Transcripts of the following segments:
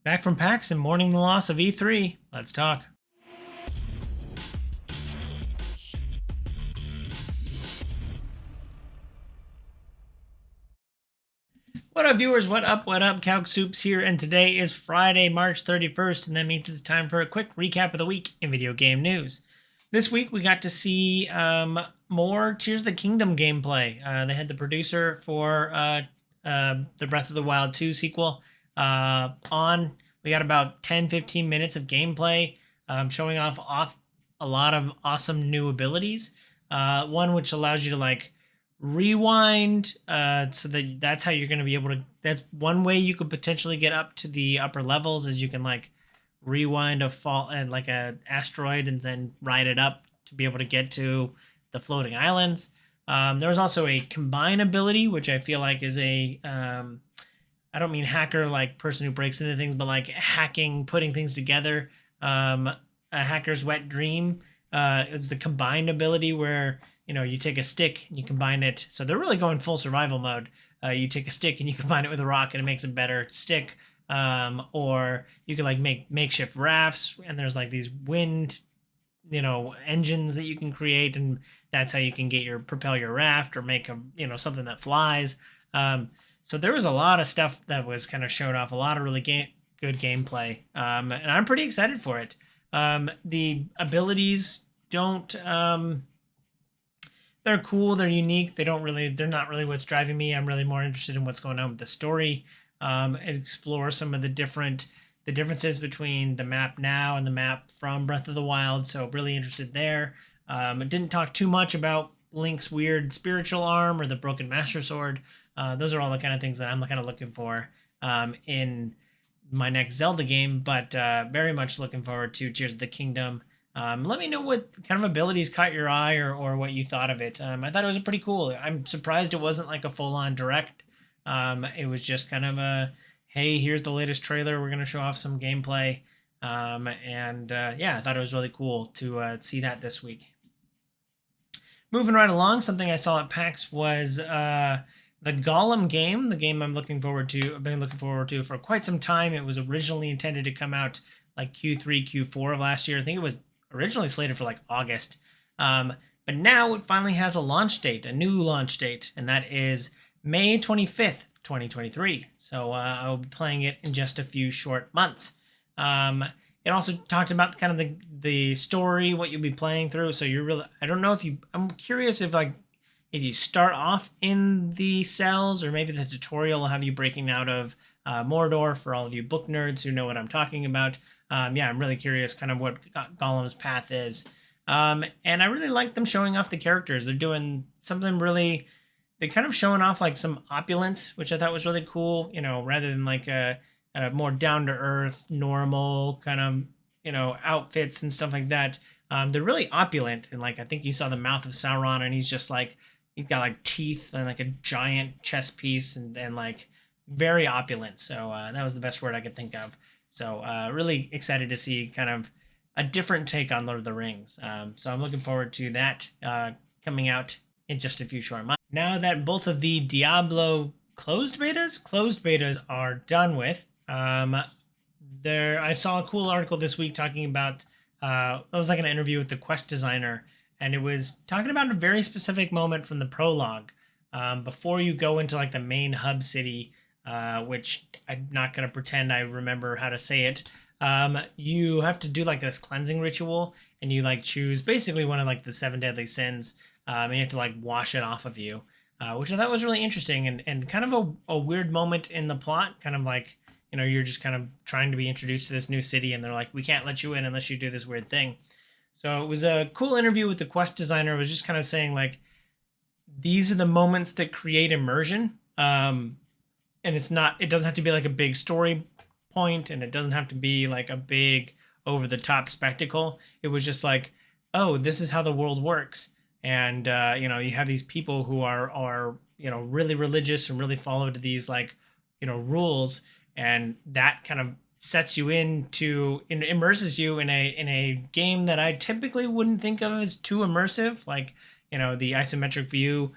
Back from PAX and mourning the loss of E3. Let's talk. What up, viewers? What up? What up? Calc Soups here, and today is Friday, March 31st, and that means it's time for a quick recap of the week in video game news. This week, we got to see more Tears of the Kingdom gameplay. They had the producer for the Breath of the Wild 2 sequel on. We got about 10-15 minutes of gameplay showing off a lot of awesome new abilities. One which allows you to rewind, so that's how you're going to be able to. That's one way you could potentially get up to the upper levels, is you can rewind a fall and like a asteroid and then ride it up to be able to get to the floating islands. There was also a combine ability, which I feel like is a I don't mean hacker like person who breaks into things, but like hacking, putting things together. A hacker's wet dream is the combined ability where you take a stick and you combine it. So they're really going full survival mode. You take a stick and you combine it with a rock and it makes a better stick. Or you can make makeshift rafts, and there's these wind engines that you can create, and that's how you can propel your raft or make a something that flies. So there was a lot of stuff that was kind of showed off, a lot of really good gameplay, and I'm pretty excited for it. The abilities don't they're cool, they're unique, they're not really what's driving me. I'm really more interested in what's going on with the story. Explore some of the differences between the map now and the map from Breath of the Wild. So really interested there. It didn't talk too much about Link's weird spiritual arm or the broken Master Sword. Those are all the kind of things that I'm kind of looking for in my next Zelda game, but very much looking forward to Tears of the Kingdom. Let me know what kind of abilities caught your eye, or what you thought of it. I thought it was pretty cool. I'm surprised it wasn't like a full-on direct. It was just kind of a, hey, here's the latest trailer. We're going to show off some gameplay. Yeah, I thought it was really cool to see that this week. Moving right along, something I saw at PAX was the Gollum game, the game I've been looking forward to for quite some time. It was originally intended to come out like Q3, Q4 of last year. I think it was originally slated for August. But now it finally has a launch date, a new launch date, and that is May 25th, 2023. So I'll be playing it in just a few short months. It also talked about kind of the story, what you'll be playing through. So I don't know I'm curious if you start off in the cells, or maybe the tutorial will have you breaking out of Mordor for all of you book nerds who know what I'm talking about. Yeah, I'm really curious kind of what Gollum's path is. And I really like them showing off the characters. They're doing something really, they're kind of showing off some opulence, which I thought was really cool, rather than a more down-to-earth, normal kind of, outfits and stuff like that. They're really opulent, and I think you saw the mouth of Sauron, and he's got teeth and a giant chest piece, and very opulent. So that was the best word I could think of. So really excited to see kind of a different take on Lord of the Rings. So I'm looking forward to that coming out in just a few short months. Now that both of the Diablo closed betas are done with, I saw a cool article this week talking about, it was an interview with the quest designer, and it was talking about a very specific moment from the prologue before you go into the main hub city, which I'm not going to pretend I remember how to say it. You have to do this cleansing ritual, and you choose basically one of the 7 deadly sins, and you have to wash it off of you, which I thought was really interesting, and kind of a weird moment in the plot, kind of you're just kind of trying to be introduced to this new city, and they're like, we can't let you in unless you do this weird thing. So it was a cool interview with the quest designer. It was just kind of saying these are the moments that create immersion. And it doesn't have to be a big story point, and it doesn't have to be a big over the top spectacle. It was just oh, this is how the world works. And, you have these people who are really religious and really follow to these rules. And that kind of sets you immerses you in a game that I typically wouldn't think of as too immersive. The isometric view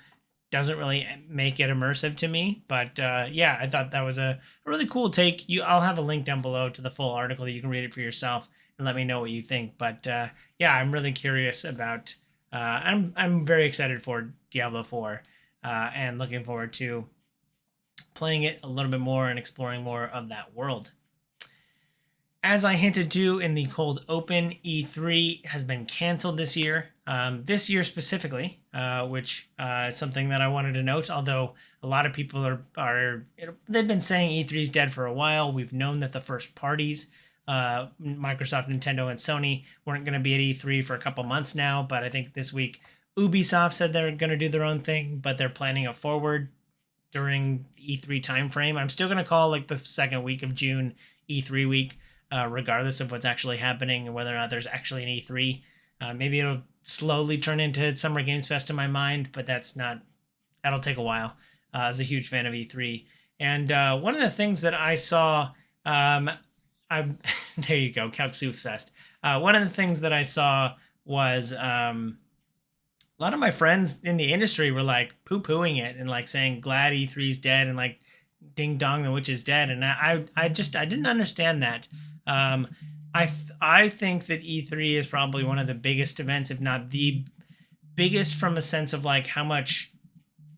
doesn't really make it immersive to me. But yeah, I thought that was a really cool take. I'll have a link down below to the full article that you can read it for yourself and let me know what you think. But yeah, I'm really curious about. I'm very excited for Diablo 4 and looking forward to playing it a little bit more and exploring more of that world. As I hinted to in the cold open, E3 has been canceled this year. This year specifically, which is something that I wanted to note. Although a lot of people they've been saying E3 is dead for a while. We've known that the first parties, Microsoft, Nintendo, and Sony, weren't going to be at E3 for a couple months now. But I think this week Ubisoft said they're going to do their own thing, but they're planning a forward during E3 timeframe. I'm still going to call like the second week of June E3 week. Regardless of what's actually happening and whether or not there's actually an E3. Maybe it'll slowly turn into Summer Games Fest in my mind, but that'll take a while. As a huge fan of E3. And one of the things that I saw, there you go, Kalksoof Fest. One of the things that I saw was a lot of my friends in the industry were like poo-pooing it and like saying glad E3's dead and like ding dong the witch is dead. And I didn't understand that. I think that E3 is probably one of the biggest events, if not the biggest, from a sense of like how much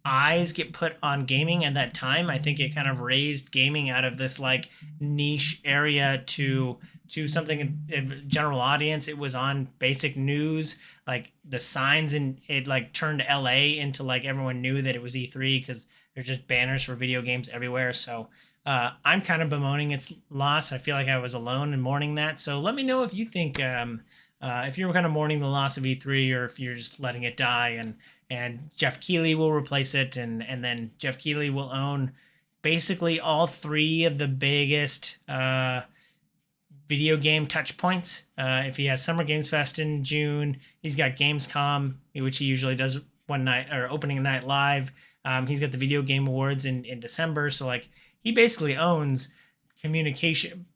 eyes get put on gaming at that time. I think it kind of raised gaming out of this like niche area to something in general audience. It was on basic news, like the signs, and it like turned LA into like everyone knew that it was E3 because there's just banners for video games everywhere. So I'm kind of bemoaning its loss. I feel like I was alone in mourning that. So let me know if you think if you're kind of mourning the loss of E3 or if you're just letting it die, and Jeff Keighley will replace it, and then Jeff Keighley will own basically all three of the biggest video game touch points. If he has Summer Games Fest in June, he's got Gamescom, which he usually does one night or opening night live. He's got the Video Game Awards in December. So like he basically owns communication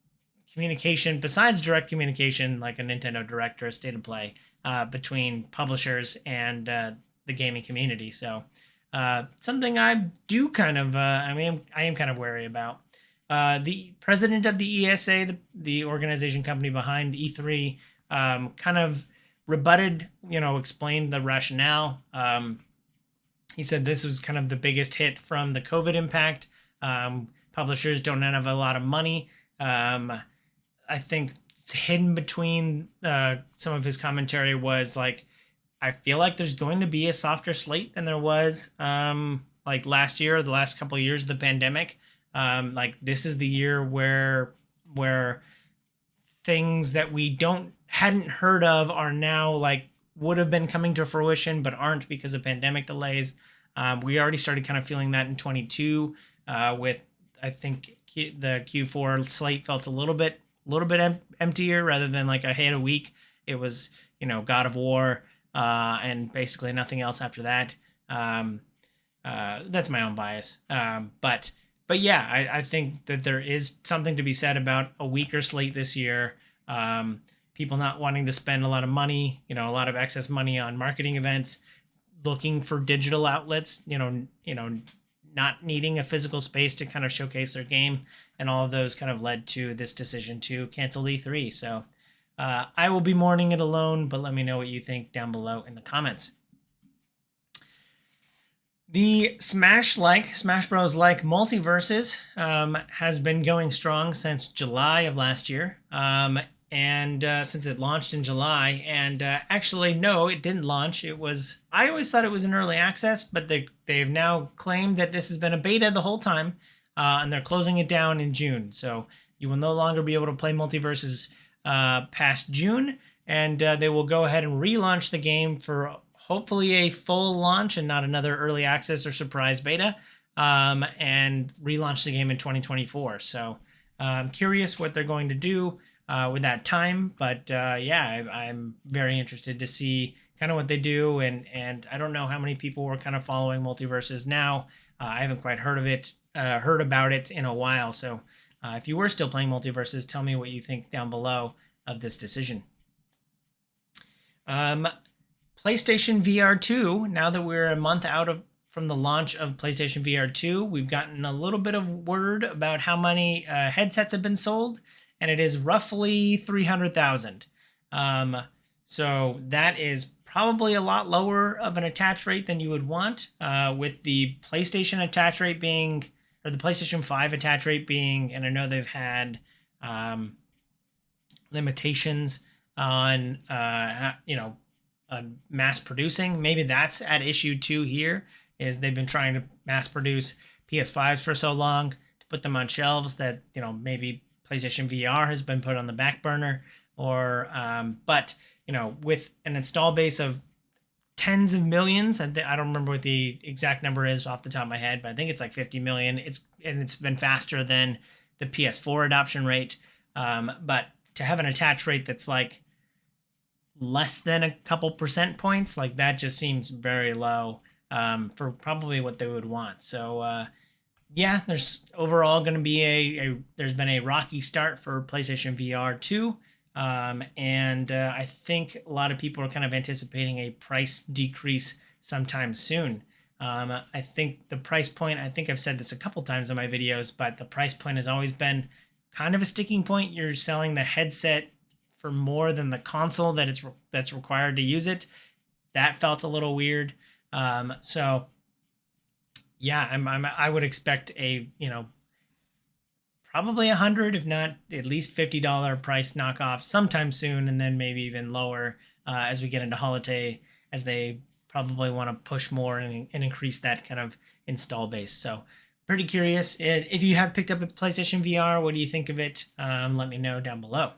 besides direct communication, like a Nintendo Direct or a State of Play, between publishers and the gaming community. So something I do kind of, I am kind of wary about. The president of the ESA, the organization company behind E3, kind of rebutted, explained the rationale. He said this was kind of the biggest hit from the COVID impact. Publishers don't have a lot of money. I think it's hidden between some of his commentary was like, I feel like there's going to be a softer slate than there was like last year or the last couple of years of the pandemic. Like this is the year where things that we hadn't heard of are now like would have been coming to fruition but aren't because of pandemic delays. We already started kind of feeling that in 22 with, I think, the Q4 slate felt a little bit emptier rather than like I had a week. It was, God of War and basically nothing else after that. That's my own bias. But yeah, I think that there is something to be said about a weaker slate this year. People not wanting to spend a lot of money, a lot of excess money on marketing events, looking for digital outlets, not needing a physical space to kind of showcase their game, and all of those kind of led to this decision to cancel E3. So I will be mourning it alone, but let me know what you think down below in the comments. The Smash Bros. Like Multiverses has been going strong since July of last year. And since it launched in July, and actually, no, it didn't launch. I always thought it was in early access, but they've now claimed that this has been a beta the whole time, and they're closing it down in June. So you will no longer be able to play Multiverses past June, and they will go ahead and relaunch the game for hopefully a full launch and not another early access or surprise beta, and relaunch the game in 2024. So I'm curious what they're going to do with that time, but yeah, I'm very interested to see kind of what they do, and I don't know how many people were kind of following Multiverses now. I haven't quite heard about it in a while, so if you were still playing Multiverses, tell me what you think down below of this decision. PlayStation VR 2, now that we're a month out from the launch of PlayStation VR 2, we've gotten a little bit of word about how many headsets have been sold, and it is roughly 300,000. So that is probably a lot lower of an attach rate than you would want, with the PlayStation attach rate being, or the PlayStation 5 attach rate being, and I know they've had limitations on, mass producing. Maybe that's at issue 2 here, is they've been trying to mass produce PS5s for so long to put them on shelves that, maybe PlayStation VR has been put on the back burner, or, but, with an install base of tens of millions, I don't remember what the exact number is off the top of my head, but I think it's like 50 million. It's been faster than the PS4 adoption rate. But to have an attach rate that's like less than a couple percent points, like that just seems very low, for probably what they would want. So yeah, there's overall going to be there's been a rocky start for PlayStation VR 2. And I think a lot of people are kind of anticipating a price decrease sometime soon. I think the price point, I think I've said this a couple times in my videos, but the price point has always been kind of a sticking point. You're selling the headset for more than the console that's required to use it. That felt a little weird. So yeah, I would expect probably 100, if not at least $50 price knockoff sometime soon, and then maybe even lower as we get into holiday, as they probably want to push more and increase that kind of install base. So pretty curious. If you have picked up a PlayStation VR, what do you think of it? Let me know down below.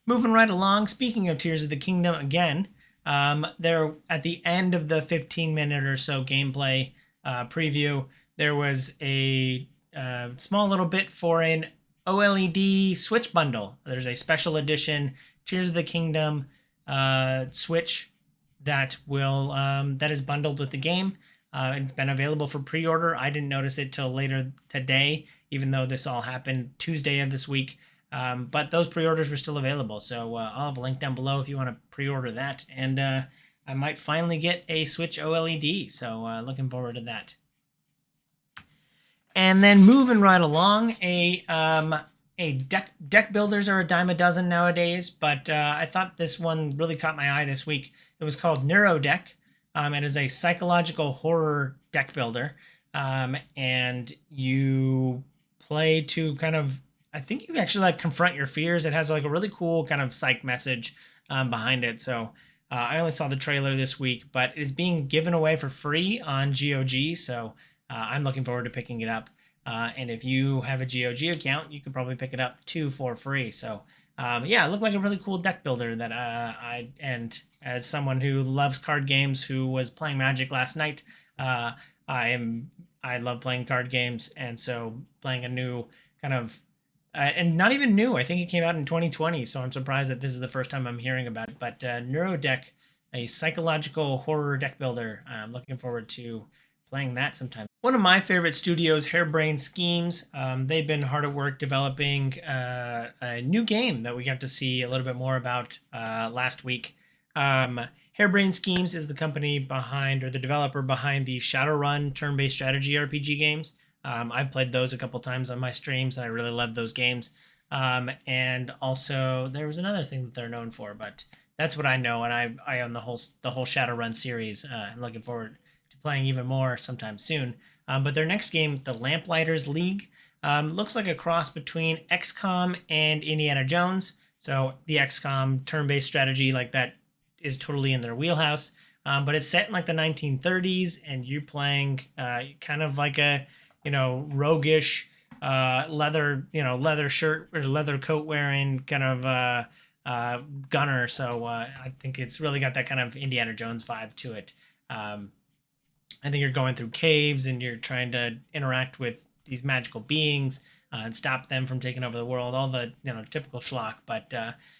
Moving right along, speaking of Tears of the Kingdom again, there at the end of the 15-minute or so gameplay preview, there was a small little bit for an OLED Switch bundle. There's a special edition Tears of the Kingdom Switch that is bundled with the game. It's been available for pre-order. I didn't notice it till later today, even though this all happened Tuesday of this week. But those pre-orders were still available, so I'll have a link down below if you want to pre-order that. And I might finally get a Switch OLED, so looking forward to that. And then moving right along, deck builders are a dime a dozen nowadays, but I thought this one really caught my eye this week. It was called Neurodeck. It is a psychological horror deck builder, and you play to kind of, I think you actually like confront your fears. It has like a really cool kind of psych message behind it. So I only saw the trailer this week, but it is being given away for free on GOG. So I'm looking forward to picking it up. And if you have a GOG account, you could probably pick it up too for free. So yeah, it looked like a really cool deck builder that and as someone who loves card games, who was playing Magic last night, I love playing card games. And so playing a new kind of, and not even new, I think it came out in 2020. So I'm surprised that this is the first time I'm hearing about it. But Neurodeck, a psychological horror deck builder. I'm looking forward to playing that sometime. One of my favorite studios, Harebrained Schemes, they've been hard at work developing a new game that we got to see a little bit more about last week. Harebrained Schemes is the company behind, or the developer behind, the Shadowrun turn-based strategy RPG games. I've played those a couple times on my streams. I really love those games. And also there was another thing that they're known for, but that's what I know. And I own the whole Shadowrun series. I'm looking forward to playing even more sometime soon. But their next game, the Lamplighters League, looks like a cross between XCOM and Indiana Jones. So the XCOM turn-based strategy, like that, is totally in their wheelhouse. But it's set in like the 1930s, and you're playing kind of like a, roguish leather shirt or leather coat wearing kind of gunner. So I think it's really got that kind of Indiana Jones vibe to it. I think you're going through caves and you're trying to interact with these magical beings and stop them from taking over the world. All the typical schlock. But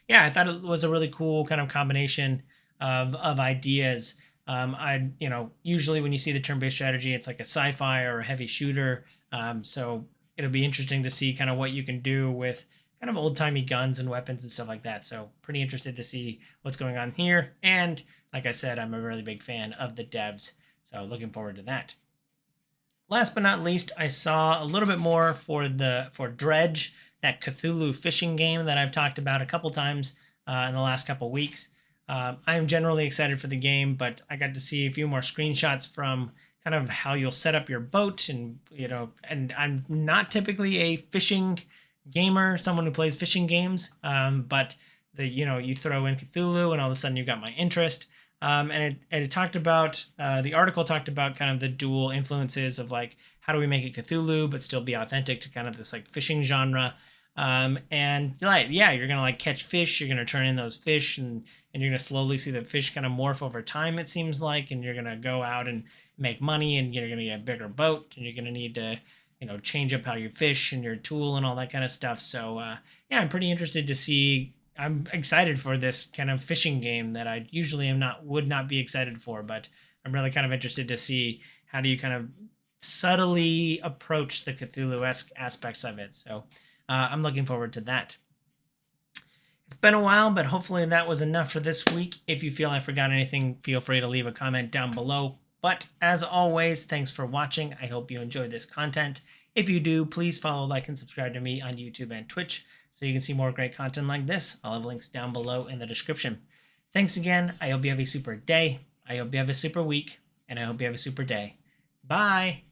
yeah, I thought it was a really cool kind of combination of ideas. Usually when you see the turn-based strategy, it's like a sci-fi or a heavy shooter. So it'll be interesting to see kind of what you can do with kind of old-timey guns and weapons and stuff like that. So pretty interested to see what's going on here. And like I said, I'm a really big fan of the devs. So looking forward to that. Last but not least, I saw a little bit more for Dredge, that Cthulhu fishing game that I've talked about a couple times in the last couple weeks. I'm generally excited for the game, but I got to see a few more screenshots from kind of how you'll set up your boat, and and I'm not typically a fishing gamer, someone who plays fishing games, but you throw in Cthulhu, and all of a sudden you got my interest. And it talked about the article talked about kind of the dual influences of like how do we make it Cthulhu but still be authentic to kind of this like fishing genre. And like you're gonna like catch fish, you're gonna turn in those fish, and you're gonna slowly see the fish kind of morph over time, it seems like, and you're gonna go out and make money, and you're gonna get a bigger boat, and you're gonna need to change up how you fish and your tool and all that kind of stuff. So I'm pretty interested to see. I'm excited for this kind of fishing game that I usually would not be excited for, but I'm really kind of interested to see how do you kind of subtly approach the Cthulhu-esque aspects of it. So I'm looking forward to that. It's been a while, but hopefully that was enough for this week. If you feel I forgot anything, feel free to leave a comment down below. But as always, thanks for watching. I hope you enjoyed this content. If you do, please follow, like, and subscribe to me on YouTube and Twitch so you can see more great content like this. I'll have links down below in the description. Thanks again. I hope you have a super day. I hope you have a super week. And I hope you have a super day. Bye.